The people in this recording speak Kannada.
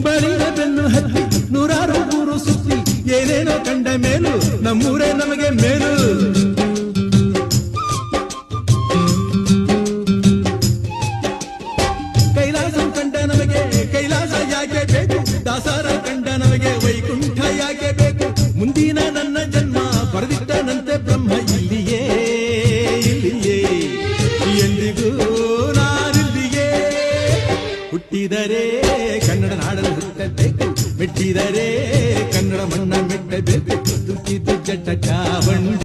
ಬಳಿದ ಬೆನ್ನು ಹತ್ತಿ ನೂರಾರು ಊರು ಸುತ್ತಿ ಏನೇನೋ ಕಂಡ ಮೇಲು ನಮ್ಮೂರೇ ನಮಗೆ ಮೇಲು. ಕೈಲಾಸ ಕಂಡ ನಮಗೆ ಕೈಲಾಸ ಯಾಕೆ ಬೇಕು, ದಾಸರ ಕಂಡ ನಮಗೆ ವೈಕುಂಠ ಯಾಕೆ ಬೇಕು. ಮುಂದಿನ ನನ್ನ ಜನ್ಮ ಬರೆದಿಟ್ಟನಂತೆ ಬ್ರಹ್ಮ ಇಲ್ಲಿಯೇ ಇಲ್ಲಿಯೇ ಎಂದಿಗೂ ನಾನಿಲ್ಲಿಯೇ. ಹುಟ್ಟಿದರೆ ಕನ್ನಡ ನಾಡಲು ಹುಟ್ಟಬೇಕು, ಮೆಟ್ಟಿದರೆ ಕನ್ನಡ ಮಣ್ಣ ಮೆಟ್ಟಬೇಕು. ತುಕ್ಕಿದ್ದು ಜಟ ಚಾವಂಡ